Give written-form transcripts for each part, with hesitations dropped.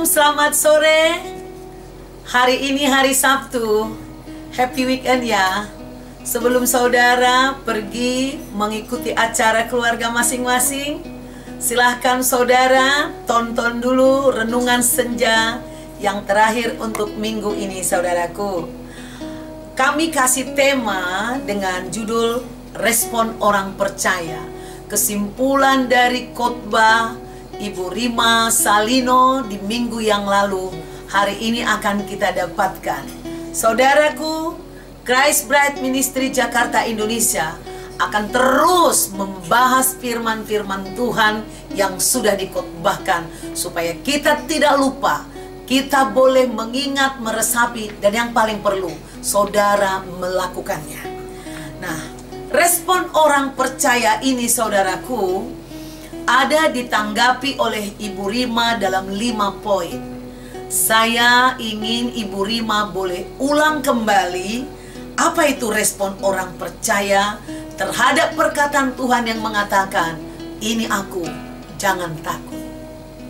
Shalom, selamat sore. Hari ini hari Sabtu. Happy weekend ya. Sebelum saudara pergi mengikuti acara keluarga masing-masing, silahkan saudara tonton dulu renungan senja yang terakhir untuk minggu ini, saudaraku. Kami kasih tema dengan judul Respon Orang Percaya. Kesimpulan dari khotbah Ibu Rima Salino di minggu yang lalu, hari ini akan kita dapatkan. Saudaraku, Christ Bride Ministry Jakarta Indonesia akan terus membahas firman-firman Tuhan yang sudah dikhotbahkan, supaya kita tidak lupa, kita boleh mengingat, meresapi, dan yang paling perlu, saudara melakukannya. Nah, respon orang percaya ini, saudaraku, ada ditanggapi oleh Ibu Rima dalam 5 poin. Saya ingin Ibu Rima boleh ulang kembali apa itu respon orang percaya terhadap perkataan Tuhan yang mengatakan, "Ini aku, jangan takut."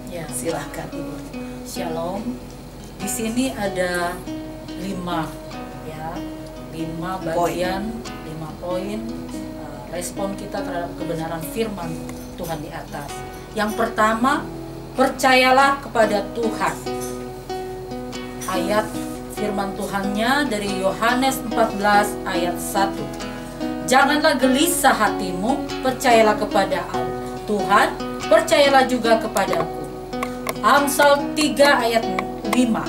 Ya, silahkan Ibu. Shalom. Di sini ada 5 ya, 5 bagian, 5 poin respon kita terhadap kebenaran firman Tuhan di atas. Yang pertama, percayalah kepada Tuhan. Ayat firman Tuhannya dari Yohanes 14 ayat 1. Janganlah gelisah hatimu, percayalah kepada Tuhan, percayalah juga kepadaku. Amsal 3 ayat 5.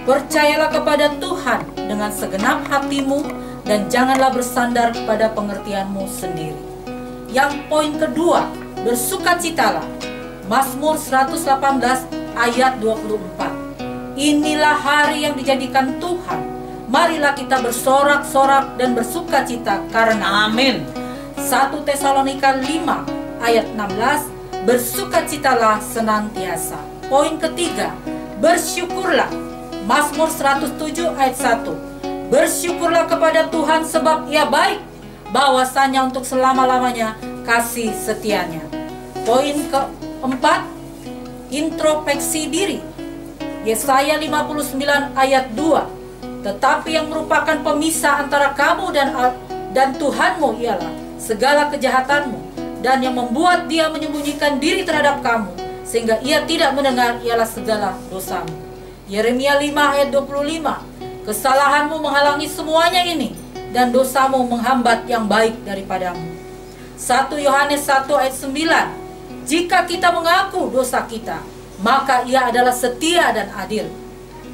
Percayalah kepada Tuhan dengan segenap hatimu dan janganlah bersandar kepada pengertianmu sendiri. Yang poin kedua, bersukacitalah. Mazmur 118 ayat 24. Inilah hari yang dijadikan Tuhan. Marilah kita bersorak-sorak dan bersukacita karena. Amin. 1 Tesalonika 5 ayat 16. Bersukacitalah senantiasa. Poin ketiga, bersyukurlah. Mazmur 107 ayat 1. Bersyukurlah kepada Tuhan sebab Ia baik, bahwasanya untuk selama-lamanya kasih setianya. Poin keempat, introspeksi diri. Yesaya 59 ayat 2. Tetapi yang merupakan pemisah antara kamu dan Tuhanmu ialah segala kejahatanmu, dan yang membuat Dia menyembunyikan diri terhadap kamu sehingga Ia tidak mendengar ialah segala dosamu. Yeremia 5 ayat 25. Kesalahanmu menghalangi semuanya ini, dan dosamu menghambat yang baik daripadamu. 1 Yohanes 1 ayat 9. Jika kita mengaku dosa kita, maka Ia adalah setia dan adil,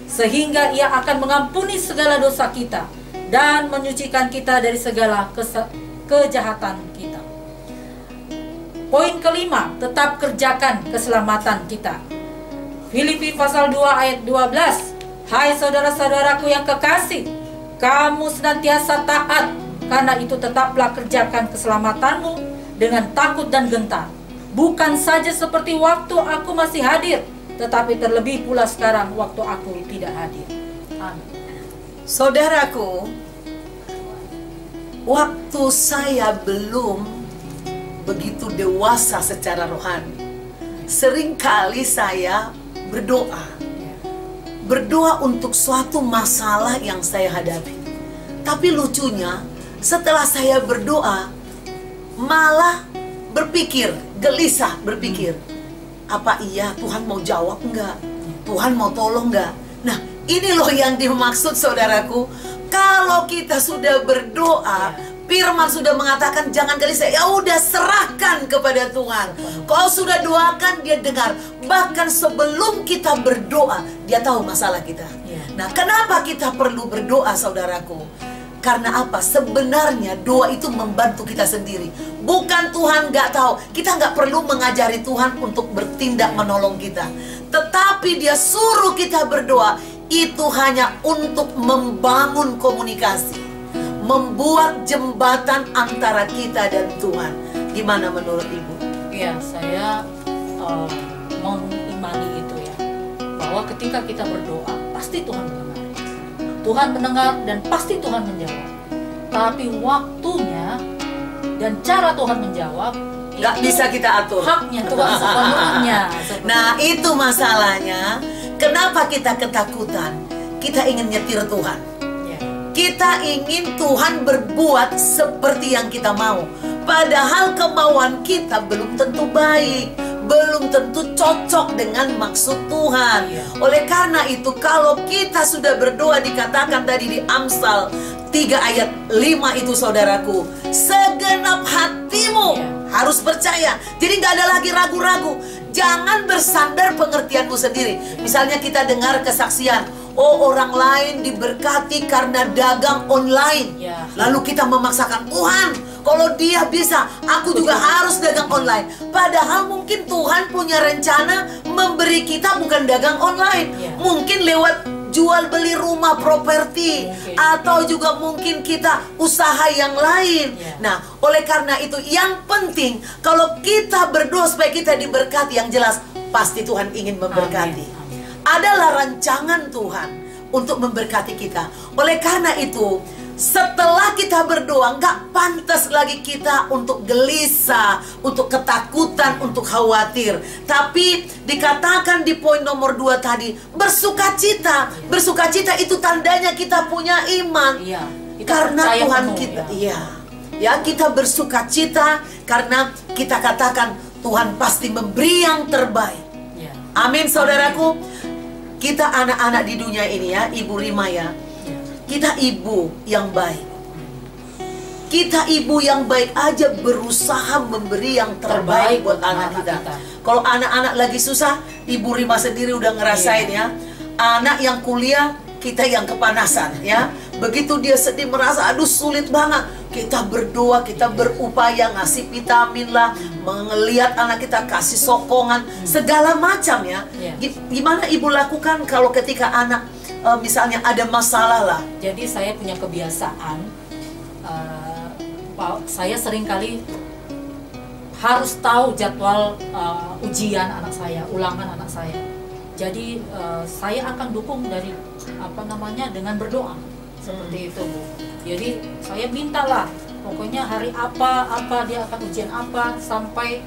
sehingga Ia akan mengampuni segala dosa kita dan menyucikan kita dari segala kejahatan kita. Poin kelima, tetap kerjakan keselamatan kita. Filipi pasal 2 ayat 12. Hai saudara-saudaraku yang kekasih, kamu senantiasa taat, karena itu tetaplah kerjakan keselamatanmu dengan takut dan gentar. Bukan saja seperti waktu aku masih hadir, tetapi terlebih pula sekarang waktu aku tidak hadir. Amin. Saudaraku, waktu saya belum begitu dewasa secara rohani, seringkali saya berdoa untuk suatu masalah yang saya hadapi. Tapi lucunya, setelah saya berdoa, malah gelisah berpikir, apa iya Tuhan mau jawab enggak? Tuhan mau tolong enggak? Nah, ini loh yang dimaksud, saudaraku. Kalau kita sudah berdoa, firman sudah mengatakan jangan gelisah. Ya udah, serahkan kepada Tuhan. Kau sudah doakan, Dia dengar. Bahkan sebelum kita berdoa, Dia tahu masalah kita. Nah, kenapa kita perlu berdoa, saudaraku? Karena apa? Sebenarnya doa itu membantu kita sendiri. Bukan Tuhan nggak tahu. Kita nggak perlu mengajari Tuhan untuk bertindak menolong kita. Tetapi Dia suruh kita berdoa. Itu hanya untuk membangun komunikasi, membuat jembatan antara kita dan Tuhan. Gimana menurut Ibu? Ya, saya mengimani itu ya, bahwa ketika kita berdoa pasti Tuhan mendengar. Tuhan mendengar dan pasti Tuhan menjawab. Tapi waktunya dan cara Tuhan menjawab nggak bisa kita atur. Haknya Tuhan sepenuhnya. Nah, itu masalahnya. Kenapa kita ketakutan? Kita ingin nyetir Tuhan. Kita ingin Tuhan berbuat seperti yang kita mau. Padahal kemauan kita belum tentu baik, belum tentu cocok dengan maksud Tuhan. Oleh karena itu, kalau kita sudah berdoa, dikatakan tadi di Amsal 3 ayat 5 itu, saudaraku, segenap hatimu harus percaya. Jadi gak ada lagi ragu-ragu. Jangan bersandar pengertianmu sendiri. Misalnya kita dengar kesaksian, oh orang lain diberkati karena dagang online. Lalu kita memaksakan, Tuhan, kalau dia bisa, aku juga harus dagang online. Padahal mungkin Tuhan punya rencana memberi kita bukan dagang online. Mungkin lewat jual beli rumah, properti, atau juga mungkin kita usaha yang lain. Nah, oleh karena itu yang penting, kalau kita berdoa supaya kita diberkati, yang jelas pasti Tuhan ingin memberkati. Adalah rancangan Tuhan untuk memberkati kita. Oleh karena itu, setelah kita berdoa, nggak pantas lagi kita untuk gelisah, untuk ketakutan, untuk khawatir. Tapi dikatakan di poin nomor 2 tadi, bersukacita. Bersukacita itu tandanya kita punya iman. Karena Tuhan kita, kita bersukacita karena kita katakan Tuhan pasti memberi yang terbaik. Amin, saudaraku. Kita anak-anak di dunia ini ya, Ibu Rima ya, kita ibu yang baik. Kita ibu yang baik aja berusaha memberi yang terbaik buat anak kita. Kalau anak-anak lagi susah, Ibu Rima sendiri udah ngerasain ya. Anak yang kuliah, kita yang kepanasan ya. Begitu dia sedih, merasa aduh sulit banget, kita berdoa, kita berupaya ngasih vitamin lah, melihat anak kita, kasih sokongan, segala macam ya. Gimana Ibu lakukan kalau ketika anak misalnya ada masalah lah? Jadi saya punya kebiasaan, saya seringkali harus tahu jadwal ujian anak saya, ulangan anak saya. Jadi saya akan dukung dari dengan berdoa seperti itu, Bu. Jadi saya mintalah, pokoknya hari apa dia akan ujian apa, sampai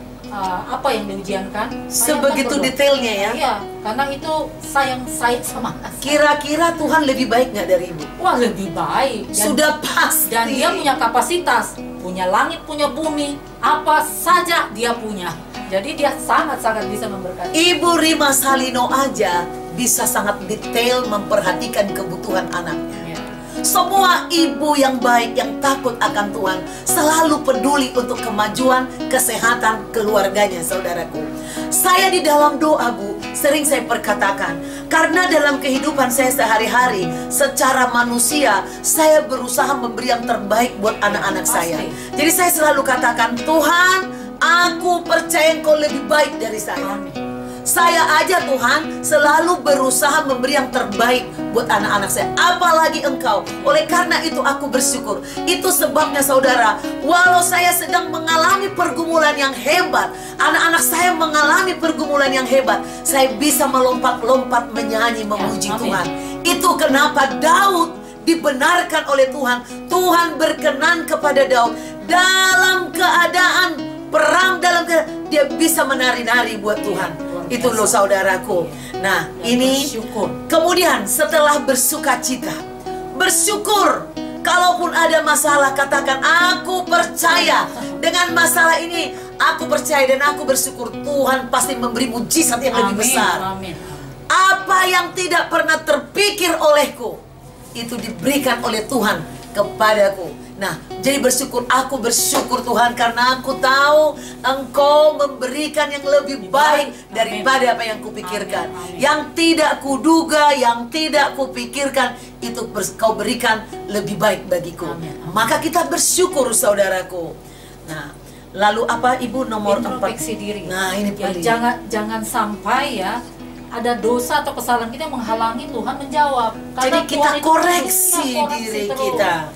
apa yang diujiankan. Sebegitu detailnya ya? Iya, karena itu sayang sama anak. Kira-kira Tuhan lebih baik nggak dari Ibu? Wah, lebih baik. Sudah pasti. Dan dia punya kapasitas, punya langit, punya bumi, apa saja dia punya. Jadi dia sangat-sangat bisa memberkati. Ibu Rima Salino aja bisa sangat detail memperhatikan kebutuhan anaknya. Semua ibu yang baik, yang takut akan Tuhan, selalu peduli untuk kemajuan, kesehatan keluarganya, saudaraku. Saya di dalam doa, Bu, sering saya perkatakan, karena dalam kehidupan saya sehari-hari, secara manusia, saya berusaha memberi yang terbaik buat anak-anak saya. Jadi saya selalu katakan, Tuhan, aku percaya Engkau lebih baik dari saya. Saya aja Tuhan selalu berusaha memberi yang terbaik buat anak-anak saya, apalagi Engkau. Oleh karena itu aku bersyukur. Itu sebabnya saudara, walau saya sedang mengalami pergumulan yang hebat, anak-anak saya mengalami pergumulan yang hebat, saya bisa melompat-lompat menyanyi memuji Tuhan. Itu kenapa Daud dibenarkan oleh Tuhan. Tuhan berkenan kepada Daud dalam keadaan perang, dalam keadaan dia bisa menari-nari buat Tuhan. Itu loh saudaraku. Nah ini kemudian setelah bersukacita, bersyukur. Kalaupun ada masalah, katakan aku percaya dengan masalah ini, aku percaya dan aku bersyukur Tuhan pasti memberi mujizat yang lebih besar. Apa yang tidak pernah terpikir olehku, itu diberikan oleh Tuhan kepadaku. Nah, jadi bersyukur, aku bersyukur Tuhan karena aku tahu Engkau memberikan yang lebih baik daripada apa yang kupikirkan. Yang tidak kuduga, yang tidak kupikirkan, itu Kau berikan lebih baik bagiku. Maka kita bersyukur saudaraku. Nah, lalu apa Ibu nomor 4? Introspeksi diri. Nah, ini penting. Jangan sampai ya ada dosa atau kesalahan kita yang menghalangi Tuhan menjawab. Jadi kita koreksi diri kita.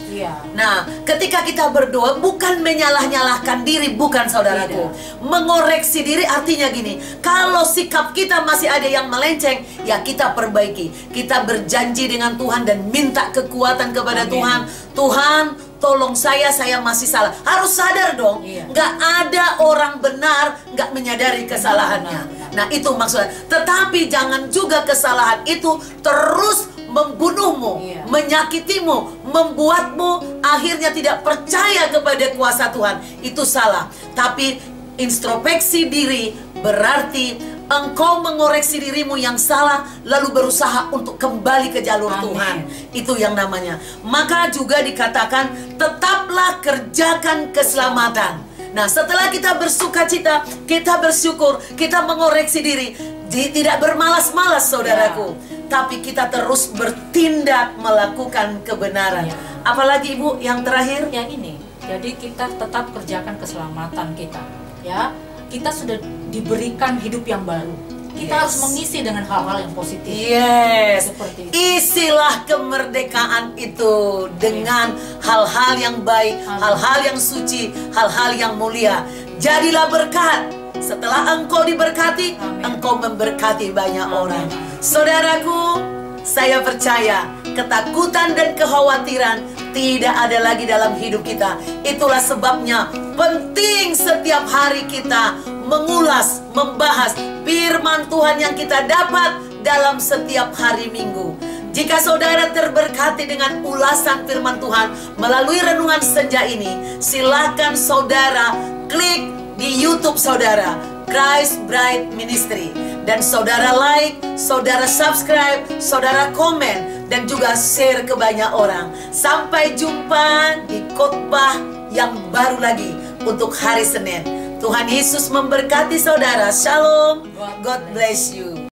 Nah, ketika kita berdoa bukan menyalah-nyalahkan diri, bukan saudaraku. Mengoreksi diri artinya gini, kalau sikap kita masih ada yang melenceng, ya kita perbaiki. Kita berjanji dengan Tuhan dan minta kekuatan kepada Tuhan. Tuhan, tolong saya masih salah. Harus sadar dong, nggak ada orang benar nggak menyadari kesalahannya. Nah, itu maksudnya. Tetapi jangan juga kesalahan itu terus membunuhmu, menyakitimu, membuatmu akhirnya tidak percaya kepada kuasa Tuhan. Itu salah. Tapi introspeksi diri berarti engkau mengoreksi dirimu yang salah, lalu berusaha untuk kembali ke jalur Tuhan. Itu yang namanya. Maka juga dikatakan, tetaplah kerjakan keselamatan. Nah, setelah kita bersukacita, kita bersyukur, kita mengoreksi diri, tidak bermalas-malas, saudaraku, tapi kita terus bertindak melakukan kebenaran. Apalagi Ibu yang terakhir? Ya ini, jadi kita tetap kerjakan keselamatan kita. Ya, kita sudah diberikan hidup yang baru. Kita harus mengisi dengan hal-hal yang positif. Seperti itu. Isilah kemerdekaan itu dengan hal-hal yang baik, hal-hal yang suci, hal-hal yang mulia. Jadilah berkat. Setelah engkau diberkati, engkau memberkati banyak orang. Saudaraku, saya percaya ketakutan dan kekhawatiran tidak ada lagi dalam hidup kita. Itulah sebabnya penting setiap hari kita mengulas, membahas firman Tuhan yang kita dapat dalam setiap hari Minggu. Jika saudara terberkati dengan ulasan firman Tuhan melalui renungan senja ini, silakan saudara klik di YouTube saudara, Christ Bride Ministry. Dan saudara like, saudara subscribe, saudara komen, dan juga share ke banyak orang. Sampai jumpa di khotbah yang baru lagi untuk hari Senin. Tuhan Yesus memberkati saudara. Shalom. God bless you.